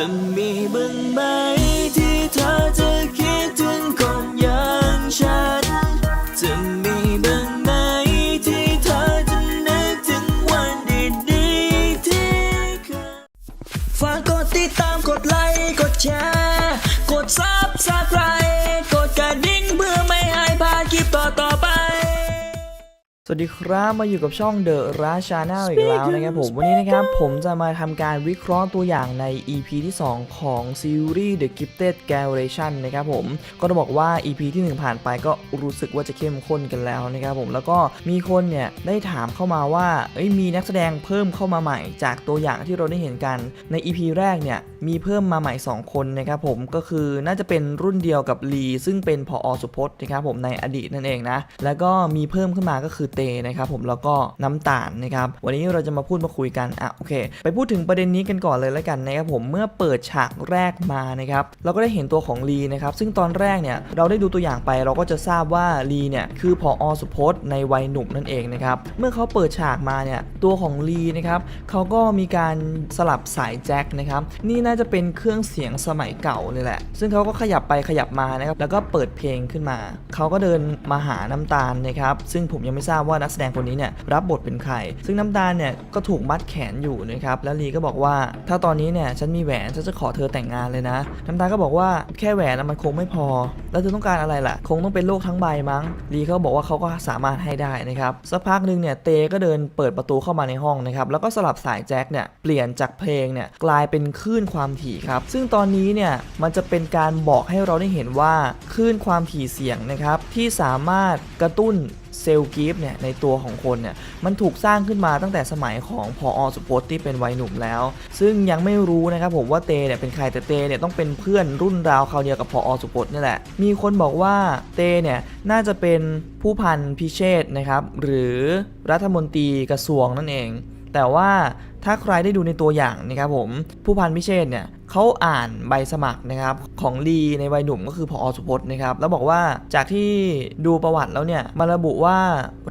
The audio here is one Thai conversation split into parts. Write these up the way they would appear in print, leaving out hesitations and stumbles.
จะมีบ้างไหมที่เธอจะคิดถึงคนอย่างฉันจะมีบ้างไหมที่เธอจะนึกถึงวันดีๆที่เคยฝากกดติดตามกดไลค์กดแชร์กด Subscribe กดกระดิ่งเพื่อไม่ให้พลาดคลิปต่อไปสวัสดีครับมาอยู่กับช่อง The Rush Channel อีกแล้วนะครับผมวันนี้นะครับผมจะมาทำการวิเคราะห์ตัวอย่างใน EP ที่ 2 ของซีรีส์ The Gifted Generation นะครับผมก็ต้องบอกว่า EP ที่ 1 ผ่านไปก็รู้สึกว่าจะเข้มข้นกันแล้วนะครับผมแล้วก็มีคนเนี่ยได้ถามเข้ามาว่ามีนักแสดงเพิ่มเข้ามาใหม่จากตัวอย่างที่เราได้เห็นกันใน EP แรกเนี่ยมีเพิ่มมาใหม่2คนนะครับผมก็คือน่าจะเป็นรุ่นเดียวกับลีซึ่งเป็นผอ.สุพจน์นะครับผมในอดีตนั่นเองนะแล้วก็มีเพิ่มขึ้นมาก็คือเตนะครับผมแล้วก็น้ำตาลนะครับวันนี้เราจะมาพูดมาคุยกันโอเคไปพูดถึงประเด็นนี้กันก่อนเลยแล้วกันนะครับผมเมื่อเปิดฉากแรกมานะครับเราก็ได้เห็นตัวของลีนะครับซึ่งตอนแรกเนี่ยเราได้ดูตัวอย่างไปเราก็จะทราบว่าลีเนี่ยคือผอ.สุพจน์ในวัยหนุ่มนั่นเองนะครับเมื่อเขาเปิดฉากมาเนี่ยตัวของลีนะครับเขาก็มีการสลับสายแจ็คนะครับนี่น่าจะเป็นเครื่องเสียงสมัยเก่าเลยแหละซึ่งเขาก็ขยับไปขยับมานะครับแล้วก็เปิดเพลงขึ้นมาเขาก็เดินมาหาน้ำตาลนะครับซึ่งผมยังไม่ทราบว่านักแสดงคนนี้เนี่ยรับบทเป็นใครซึ่งน้ำตาลเนี่ยก็ถูกมัดแขนอยู่นะครับแล้วลีก็บอกว่าถ้าตอนนี้เนี่ยฉันมีแหวนฉันจะขอเธอแต่งงานเลยนะน้ำตาลก็บอกว่าแค่แหวนมันคงไม่พอแล้วเธอต้องการอะไรล่ะคงต้องเป็นโลกทั้งใบมั้งลีเขาบอกว่าเขาก็สามารถให้ได้นะครับสักพักนึงเนี่ยเตก็เดินเปิดประตูเข้ามาในห้องนะครับแล้วก็สลับสายแจ็คเนี่ยเปลี่ยนจากเพลงเนี่ยกลายเป็นคลื่นความถี่ครับซึ่งตอนนี้เนี่ยมันจะเป็นการบอกให้เราได้เห็นว่าคลื่นความถี่เสียงนะครับที่สามารถกระตุ้นเซลล์กิฟต์เนี่ยในตัวของคนเนี่ยมันถูกสร้างขึ้นมาตั้งแต่สมัยของผอ.สุพจน์ที่เป็นวัยหนุ่มแล้วซึ่งยังไม่รู้นะครับผมว่าเตเนี่ยเป็นใครแต่เตเนี่ยต้องเป็นเพื่อนรุ่นราวคราวเดียวกับผอ.สุพจน์นี่แหละมีคนบอกว่าเตเนี่ยน่าจะเป็นผู้พันพิเชษนะครับหรือรัฐมนตรีกระทรวงนั่นเองแต่ว่าถ้าใครได้ดูในตัวอย่างนะครับผมผู้พันพิเชษเนี่ยเขาอ่านใบสมัครนะครับของลีในวัยหนุ่มก็คือผอ.สุพจน์นะครับแล้วบอกว่าจากที่ดูประวัติแล้วเนี่ยมาระบุว่า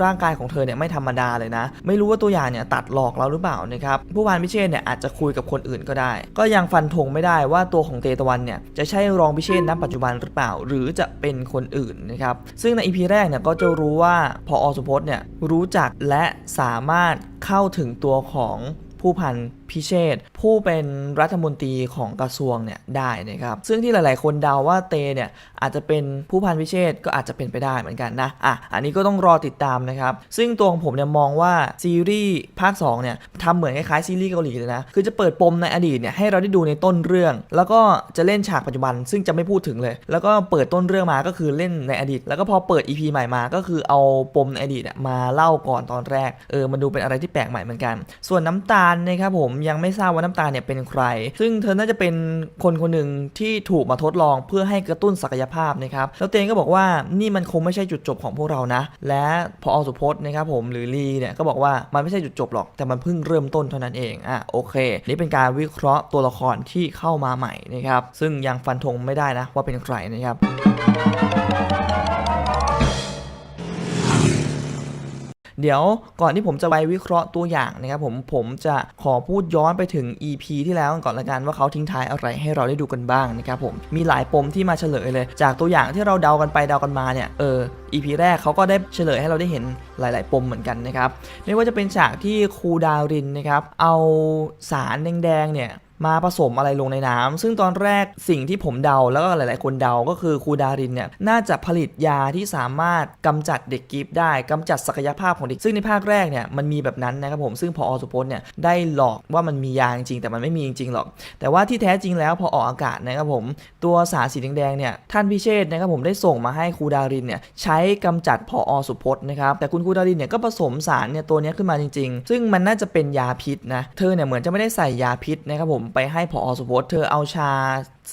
ร่างกายของเธอเนี่ยไม่ธรรมดาเลยนะไม่รู้ว่าตัวอย่างเนี่ยตัดหลอกเราหรือเปล่านะครับผู้พันพิเชษเนี่ยอาจจะคุยกับคนอื่นก็ได้ก็ยังฟันธงไม่ได้ว่าตัวของเตตะวันเนี่ยจะใช่รองพิเชษณปัจจุบันหรือเปล่าหรือจะเป็นคนอื่นนะครับซึ่งใน EP แรกเนี่ยก็จะรู้ว่าผอ.สุพจน์เนี่ยรู้จักและสามารถเข้าถึงตัวของผู้พันพิเชษผู้เป็นรัฐมนตรีของกระทรวงเนี่ยได้นะครับซึ่งที่หลายๆคนเดาว่าเตเนี่ยอาจจะเป็นผู้พันพิเชษก็อาจจะเป็นไปได้เหมือนกันนะอันนี้ก็ต้องรอติดตามนะครับซึ่งตัวของผมเนี่ยมองว่าซีรีส์ภาค2เนี่ยทำเหมือนคล้ายๆซีรีส์เกาหลีเลยนะคือจะเปิดปมในอดีตเนี่ยให้เราได้ดูในต้นเรื่องแล้วก็จะเล่นฉากปัจจุบันซึ่งจะไม่พูดถึงเลยแล้วก็เปิดต้นเรื่องมาก็คือเล่นในอดีตแล้วก็พอเปิด EP ใหม่มาก็คือเอาปมในอดีตมาเล่าก่อนตอนแรกมันดูเป็นอะไรที่แปลกใหม่เหมือนกันส่วนน้ำตาลนะครับผมยังไม่ทราบว่าน้ำตาลเนี่ยเป็นใครซึ่งเธอน่าจะเป็นคนคนหนึ่งที่ถูกมาทดลองเพื่อให้กระตุ้นศักยภาพนะครับแล้วเตงก็บอกว่านี่มันคงไม่ใช่จุดจบของพวกเรานะและผอ.สุพจน์นะครับผมหรือลีเนี่ยก็บอกว่ามันไม่ใช่จุดจบหรอกแต่มันเพิ่งเริ่มต้นเท่านั้นเองโอเคนี่เป็นการวิเคราะห์ตัวละครที่เข้ามาใหม่นะครับซึ่งยังฟันธงไม่ได้นะว่าเป็นใครนะครับเดี๋ยวก่อนที่ผมจะไปวิเคราะห์ตัวอย่างนะครับผมจะขอพูดย้อนไปถึง EP ที่แล้วก่อนละกันว่าเขาทิ้งท้ายอะไรให้เราได้ดูกันบ้างนะครับผมมีหลายปมที่มาเฉลยเลยจากตัวอย่างที่เราเดากันไปเดากันมาเนี่ยEP แรกเขาก็ได้เฉลยให้เราได้เห็นหลายๆปมเหมือนกันนะครับไม่ว่าจะเป็นฉากที่ครูดารินนะครับเอาสารแดงๆเนี่ยมาผสมอะไรลงในน้ำซึ่งตอนแรกสิ่งที่ผมเดาแล้วก็หลายๆคนเดาก็คือครูดารินเนี่ยน่าจะผลิตยาที่สามารถกำจัดเด็กกิฟต์ได้กำจัดศักยภาพของเด็กซึ่งในภาคแรกเนี่ยมันมีแบบนั้นนะครับผมซึ่งผอ.สุพจน์เนี่ยได้หลอกว่ามันมียาจริงๆแต่มันไม่มีจริงๆหรอกแต่ว่าที่แท้จริงแล้วพอออกอากาศนะครับผมตัวสารสีแดงๆเนี่ยท่านพิเชษนะครับผมได้ส่งมาให้ครูดารินเนี่ยใช้กำจัดผอ.สุพจน์นะครับแต่คุณครูดารินเนี่ยก็ผสมสารเนี่ยตัวนี้ขึ้นมาจริงๆซึ่งมันน่าจะเป็นยาพิษนะเธอเนี่ยเหมือนจะไม่ได้ใส่ยาพิษนะครับผมไปให้ผอ.สุพจน์เธอเอาชา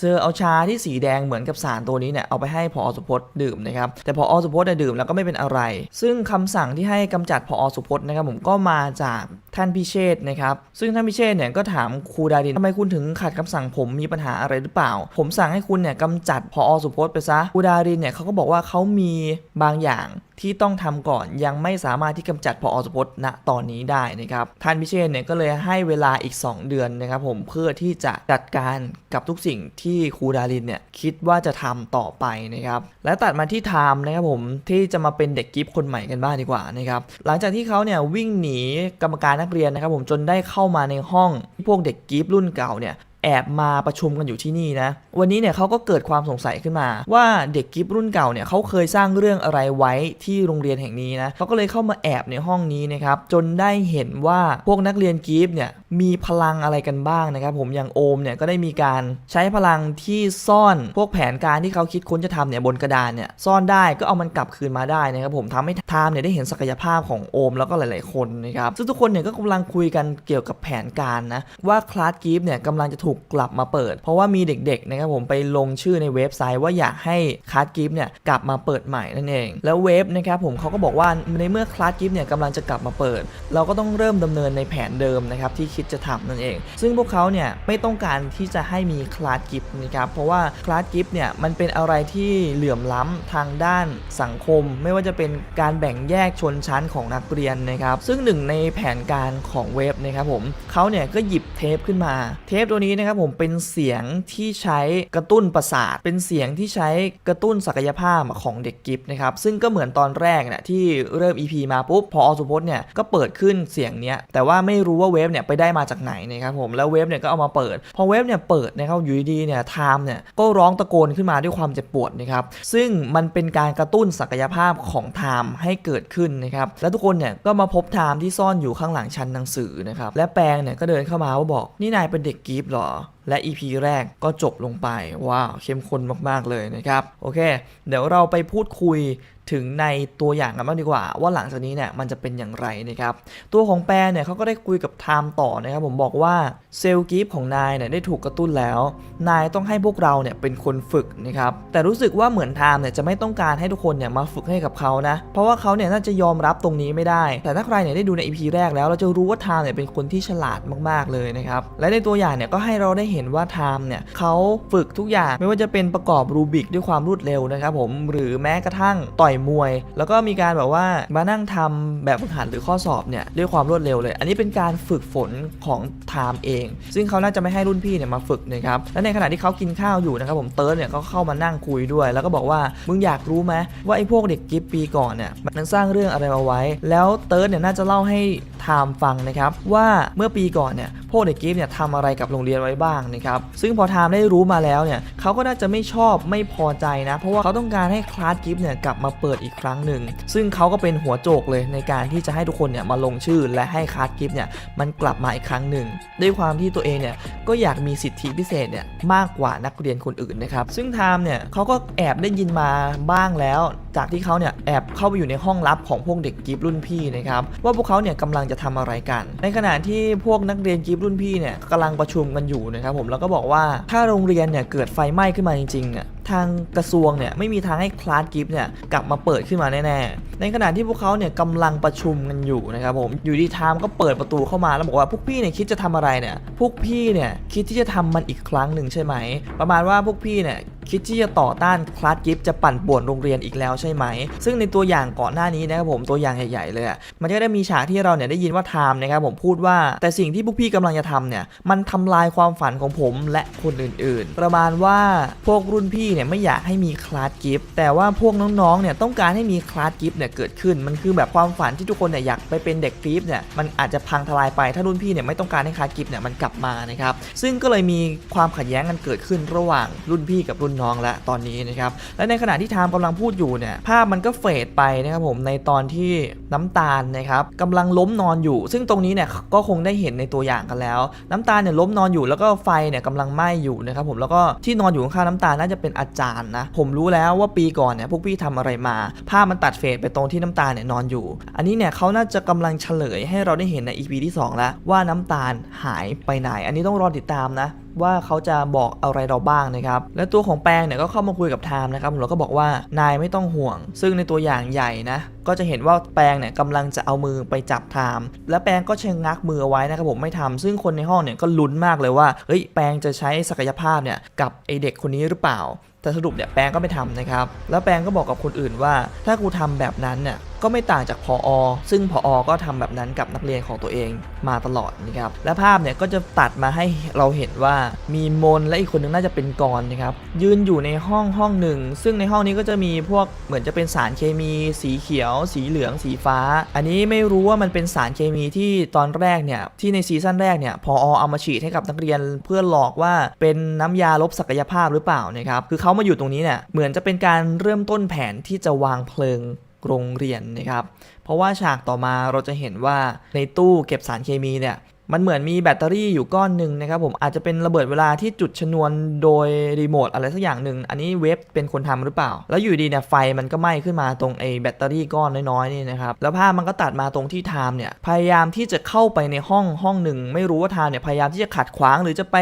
เธอเอาชาที่สีแดงเหมือนกับสารตัวนี้เนี่ยเอาไปให้ผอ.สุพจน์ดื่มนะครับแต่ผอ.สุพจน์ดื่มแล้วก็ไม่เป็นอะไรซึ่งคำสั่งที่ให้กำจัดผอ.สุพจน์นะครับผมก็มาจากท่านพิเชษฐ์นะครับซึ่งท่านพิเชษฐ์เนี่ยก็ถามครูดารินทำไมคุณถึงขัดคำสั่งผมมีปัญหาอะไรหรือเปล่าผมสั่งให้คุณเนี่ยกำจัดผอ.สุพจน์ไปซะครูดารินเนี่ยเขาก็บอกว่าเขามีบางอย่างที่ต้องทำก่อนยังไม่สามารถที่กำจัดผอ.สุพจน์ณตอนนี้ได้นะครับท่านพิเชษฐ์เนี่ยก็เลยให้เวลาอีก2 เดือนนะครับผมเพื่อที่จะจัดการกับทุกสิ่งที่ครูดารินเนี่ยคิดว่าจะทำต่อไปนะครับและตัดมาที่ไทม์นะครับผมที่จะมาเป็นเด็กกิฟต์คนใหม่กันบ้างดีกว่านะครับหลังจากที่เขาเนี่ยวิ่งหนีกรรมการนักเรียนนะครับผมจนได้เข้ามาในห้องพวกเด็กกิฟต์รุ่นเก่าเนี่ยแอบมาประชุมกันอยู่ที่นี่นะวันนี้เนี่ยเขาก็เกิดความสงสัยขึ้นมาว่าเด็กกิฟต์รุ่นเก่าเนี่ยเขาเคยสร้างเรื่องอะไรไว้ที่โรงเรียนแห่งนี้นะเขาก็เลยเข้ามาแอบในห้องนี้นะครับจนได้เห็นว่าพวกนักเรียนกิฟต์เนี่ยมีพลังอะไรกันบ้างนะครับผมอย่างโอมเนี่ยก็ได้มีการใช้พลังที่ซ่อนพวกแผนการที่เขาคิดค้นจะทำเนี่ยบนกระดานเนี่ยซ่อนได้ก็เอามันกลับคืนมาได้นะครับผมทำให้ไทม์เนี่ยได้เห็นศักยภาพของโอมแล้วก็หลายๆคนนะครับซึ่งทุกคนเนี่ยก็กำลังคุยกันเกี่ยวกับแผนการนะว่าคลาสกิฟต์เนี่ยกำลังจะถูกกลับมาเปิดเพราะว่ามีเด็กๆนะครับผมไปลงชื่อในเว็บไซต์ว่าอยากให้คลาสกิฟต์เนี่ยกลับมาเปิดใหม่นั่นเองแล้วเว็บนะครับผมเขาก็บอกว่าในเมื่อคลาสกิฟต์เนี่ยกำลังจะกลับมาเปิดเราก็ต้องเริ่มดำเนินในแผนเดิมนะครับที่คิดจะทำนั่นเองซึ่งพวกเขาเนี่ยไม่ต้องการที่จะให้มีคลาสกิฟต์นะครับเพราะว่าคลาสกิฟต์เนี่ยมันเป็นอะไรที่เหลื่อมล้ำทางด้านสังคมไม่ว่าจะเป็นการแบ่งแยกชนชั้นของนักเรียนนะครับซึ่งหนึ่งในแผนการของเว็บนะครับผมเขาเนี่ยก็หยิบเทปขึ้นมาเทปตัวนี้นะครับผมเป็นเสียงที่ใช้กระตุ้นประสาทเป็นเสียงที่ใช้กระตุ้นศักยภาพของเด็กกิฟต์นะครับซึ่งก็เหมือนตอนแรกเนี่ยที่เริ่ม EP มาปุ๊บผอ.สุพจน์เนี่ยก็เปิดขึ้นเสียงเนี้ยแต่ว่าไม่รู้ว่าเว็บเนี่ยไปได้มาจากไหนนะครับผมแล้วเว็บเนี่ยก็เอามาเปิดพอเว็บเนี่ยเปิดนะครับอยู่ดีๆเนี่ยไทม์เนี่ยก็ร้องตะโกนขึ้นมาด้วยความเจ็บปวดนะครับซึ่งมันเป็นการกระตุ้นศักยภาพของไทม์ให้เกิดขึ้นนะครับแล้วทุกคนเนี่ยก็มาพบไทม์ที่ซ่อนอยู่ข้างหลังชั้นหนังสือนะครับและแปงเนี่ยก็เดินเข้ามาว่าบอกนี่นายเป็นเด็กกิฟต์หรอและ EP แรกก็จบลงไปว้าวเข้มข้นมากๆเลยนะครับโอเคเดี๋ยวเราไปพูดคุยถึงในตัวอย่างกันบ้างดีกว่าว่าหลังจากนี้เนี่ยมันจะเป็นอย่างไรนะครับตัวของแปรเนี่ยเขาก็ได้คุยกับไทม์ต่อนะครับผมบอกว่าเซลล์กิฟต์ของนายเนี่ยได้ถูกกระตุ้นแล้วนายต้องให้พวกเราเนี่ยเป็นคนฝึกนะครับแต่รู้สึกว่าเหมือนไทม์เนี่ยจะไม่ต้องการให้ทุกคนเนี่ยมาฝึกให้กับเขานะเพราะว่าเขาเนี่ยน่าจะยอมรับตรงนี้ไม่ได้แต่ถ้าใครเนี่ยได้ดูใน EP แรกแล้วเราจะรู้ว่าไทม์เนี่ยเป็นคนที่ฉลาดมากๆเลยนะครับและในตัวอย่างเนี่ยก็ให้เราได้เห็นว่าไทม์เนี่ยเขาฝึกทุกอย่างไม่ว่าจะเป็นประกอบรูบิกด้วยความรวดเร็วนะครับผมหรือแม้กระทั่งต่อยมวยแล้วก็มีการแบบว่ามานั่งทำแบบฝึกหัดหรือข้อสอบเนี่ยด้วยความรวดเร็วเลยอันนี้เป็นการฝึกฝนของไทม์เองซึ่งเขาน่าจะไม่ให้รุ่นพี่เนี่ยมาฝึกนะครับและในขณะที่เขากินข้าวอยู่นะครับผมเติร์ดเนี่ยก็เข้ามานั่งคุยด้วยแล้วก็บอกว่ามึงอยากรู้ไหมว่าไอ้พวกเด็กกิฟต์ปีก่อนเนี่ยมันสร้างเรื่องอะไรมาไว้แล้วเติร์ดเนี่ยน่าจะเล่าให้ไทม์ฟังนะครับว่าเมื่อปีก่อนเนี่ยพวกเด็กกิฟต์เนี่ยทำอะไรกับโรงเรียนไว้บ้างนะครับซึ่งพอไทม์ได้รู้มาแล้วเนี่ยเขาก็น่าจะไม่ชอบไม่พอใจนะเพราะว่าเขาต้องการให้คลาสกิฟต์เนี่ยกลับมาเปิดอีกครั้งหนึ่งซึ่งเขาก็เป็นหัวโจกเลยในการที่จะให้ทุกคนเนี่ยมาลงชื่อและให้คลาสกิฟต์เนี่ยมันกลับมาอีกครั้งหนึ่งด้วยความที่ตัวเองเนี่ยก็อยากมีสิทธิพิเศษเนี่ยมากกว่านักเรียนคนอื่นนะครับซึ่งไทม์เนี่ยเขาก็แอบได้ยินมาบ้างแล้วจากที่เขาเนี่ยแอบเข้าไปอยู่ในห้องลับของพวกเด็กกิฟต์รุ่นพี่นะครับว่าพวกเขาเนี่ยกำลังจะทำอะไรกันในขณะที่พวกนักเรียนกิฟต์รุ่นพี่เนี่ยกำลังประชุมกันอยู่นะครับผมแล้วก็บอกว่าถ้าโรงเรียนเนี่ยเกิดไฟไหม้ขึ้นมาจริงๆเนี่ยทางกระทรวงเนี่ยไม่มีทางให้คลาสกิฟต์เนี่ยกลับมาเปิดขึ้นมาแน่ๆในขณะที่พวกเขาเนี่ยกำลังประชุมกันอยู่นะครับผมอยู่ดีไทม์ก็เปิดประตูเข้ามาแล้วบอกว่าพวกพี่เนี่ยคิดจะทำอะไรเนี่ยพวกพี่เนี่ยคิดที่จะทำมันอีกครั้งหนึ่งใช่ไหมประมาณว่าพวกพี่เนี่ยคิดที่จะต่อต้านคลาสกิฟต์จะปั่นป่วนโรงเรียนอีกแล้วใช่ไหมซึ่งในตัวอย่างก่อนหน้านี้นะครับผมตัวอย่างใหญ่ๆเลยมันจะได้มีฉากที่เราเนี่ยได้ยินว่าไทม์นะครับผมพูดว่าแต่สิ่งที่พวกพี่กำลังจะทำเนี่ยมันทำลายความฝันของผมและคนอื่นๆประมาณว่าพวกรุ่นพี่เนี่ยไม่อยากให้มีคลาสกิฟต์แต่ว่าพวกน้องๆเนี่ยต้องการให้มีคลาสกิฟต์เนี่ยเกิดขึ้นมันคือแบบความฝันที่ทุกคนเนี่ยอยากไปเป็นเด็กกิฟต์เนี่ยมันอาจจะพังทลายไปถ้ารุ่นพี่เนี่ยไม่ต้องการให้คลาสกิฟต์เนี่ยมันกลับมานะครับซึ่งก็เลยมีความขัดแย้งกันเกิดขึ้นระหว่างรุ่นพี่กับรุ่นน้องและตอนนี้นะครับและในขณะที่ไทม์กำลังพูดอยู่เนี่ยภาพมันก็เฟดไปนะครับผมในตอนที่น้ำตาลนะครับกำลังล้มนอนอยู่ซึ่งตรงนี้เนี่ยก็คงได้เห็นในตัวอย่างกันแล้วน้ำตาลเนี่ยล้มนอนอยู่แล้วก็ไฟเนี่ยกำลังไหม้อยู่นะครับผมแล้วก็ที่นอนอยู่ข้างๆน้ำตาลน่าจะเป็นอาจารย์นะผมรู้แล้วว่าปีก่อนเนี่ยพวกพี่ทำอะไรมาภาพมันตัดเฟดไปตรงที่น้ำตาลเนี่ยนอนอยู่อันนี้เนี่ยเขาน่าจะกำลังเฉลยให้เราได้เห็นใน EP ที่2แล้วว่าน้ำตาลหายไปไหนอันนี้ต้องรอติดตามนะ ว่าเขาจะบอกอะไรเราบ้างนะครับและตัวของแปงเนี่ยก็เข้ามาคุยกับไทม์นะครับแล้วก็บอกว่านายไม่ต้องห่วงซึ่งในตัวอย่างใหญ่นะก็จะเห็นว่าแปงเนี่ยกำลังจะเอามือไปจับไทม์และแปงก็ชะงักมือเอาไว้นะครับผมไม่ทำซึ่งคนในห้องเนี่ยก็ลุ้นมากเลยว่าเฮ้ยแปงจะใช้ศักยภาพเนี่ยกับไอเด็กคนนี้หรือเปล่าแต่สรุปเนี่ยแปงก็ไม่ทำนะครับแล้วแปงก็บอกกับคนอื่นว่าถ้ากูทำแบบนั้นเนี่ยก็ไม่ต่างจากผอ.ซึ่งผอ.ก็ทำแบบนั้นกับนักเรียนของตัวเองมาตลอดนะครับและภาพเนี่ยก็จะตัดมาให้เราเห็นว่ามีมนและอีกคนนึงน่าจะเป็นกรนะครับยืนอยู่ในห้องหนึ่งซึ่งในห้องนี้ก็จะมีพวกเหมือนจะเป็นสารเคมีสีเขียวสีเหลืองสีฟ้าอันนี้ไม่รู้ว่ามันเป็นสารเคมีที่ตอนแรกเนี่ยที่ในซีซั่นแรกเนี่ยผอ.เอามาฉีดให้กับนักเรียนเพื่อหลอกว่าเป็นน้ำยาลบศักยภาพหรือเปล่านะครับคือเขามาอยู่ตรงนี้เนี่ยเหมือนจะเป็นการเริ่มต้นแผนที่จะวางเพลิงโรงเรียนนะครับเพราะว่าฉากต่อมาเราจะเห็นว่าในตู้เก็บสารเคมีเนี่ยมันเหมือนมีแบตเตอรี่อยู่ก้อนหนึ่งนะครับผมอาจจะเป็นระเบิดเวลาที่จุดชนวนโดยรีโมทอะไรสักอย่างหนึ่งอันนี้เว็บเป็นคนทำหรือเปล่าแล้วอยู่ดีเนี่ยไฟมันก็ไหม้ขึ้นมาตรงไอ้แบตเตอรี่ก้อนน้อยๆนี่นะครับแล้วภาพมันก็ตัดมาตรงที่ไทม์เนี่ยพยายามที่จะเข้าไปในห้องหนึ่งไม่รู้ว่าไทม์เนี่ยพยายามที่จะขัดขวางหรือจะไป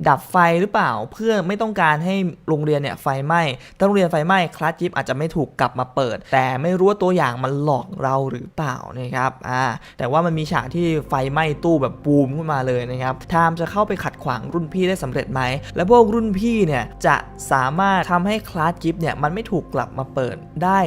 ดับไฟหรือเปล่าเพื่อไม่ต้องการให้โรงเรียนเนี่ยไฟไหม้ถ้าโรงเรียนไฟไหม้คลาสจิ๊บอาจจะไม่ถูกกลับมาเปิดแต่ไม่รู้ว่าตัวอย่างมันหลอกเราหรือเปล่านะครับแต่ว่ามันมีฉากที่ไฟไหม้ตู้แบบบูมขึ้นมาเลยนะครับไทม์จะเข้าไปขัดขวางรุ่นพี่ได้สำเร็จไหมและพวกรุ่นพี่เนี่ยจะสามารถทำให้คลาสจิ๊บเนี่ยมันไม่ถูกกลับมาเปิดได้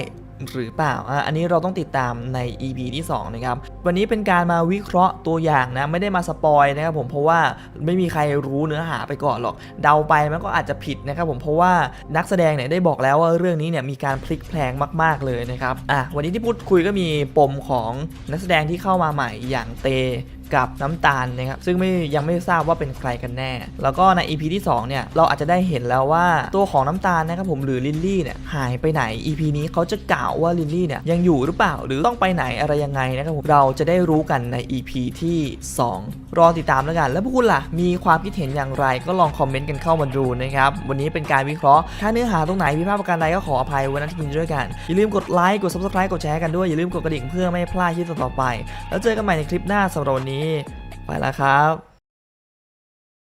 หรือเปล่าอันนี้เราต้องติดตามใน EP ที่2นะครับวันนี้เป็นการมาวิเคราะห์ตัวอย่างนะไม่ได้มาสปอยนะครับผมเพราะว่าไม่มีใครรู้เนื้อหาไปก่อนหรอกเดาไปมันก็อาจจะผิดนะครับผมเพราะว่านักแสดงเนี่ยได้บอกแล้วว่าเรื่องนี้เนี่ยมีการพลิกแพลงมากๆเลยนะครับวันนี้ที่พูดคุยก็มีปมของนักแสดงที่เข้ามาใหม่อย่างเตกับน้ำตาลนะครับซึ่งยังไม่ทราบว่าเป็นใครกันแน่แล้วก็ใน EP ที่2เนี่ยเราอาจจะได้เห็นแล้วว่าตัวของน้ำตาลนะครับผมหรือลิลลี่เนี่ยหายไปไหน EP นี้เขาจะกล่าวว่าลิลลี่เนี่ยยังอยู่หรือเปล่าหรือต้องไปไหนอะไรยังไงนะครับผมเราจะได้รู้กันใน EP ที่2รอติดตามแล้วกันแล้วพวกคุณล่ะมีความคิดเห็นอย่างไรก็ลองคอมเมนต์กันเข้ามาดูนะครับวันนี้เป็นการวิเคราะห์ถ้าเนื้อหาตรงไหนผิดพลาดประการใดก็ขออภัยไว้ณที่นี้ด้วยกันอย่าลืมกดไลค์กด Subscribe กดแชร์กันด้วยอย่าลืมกดกระดิ่งเพื่อไม่พลาดคลิปต่อไปแล้วเจอกันใหม่ในคลิปหน้าสำหรับวันนี้ไปแล้วครับ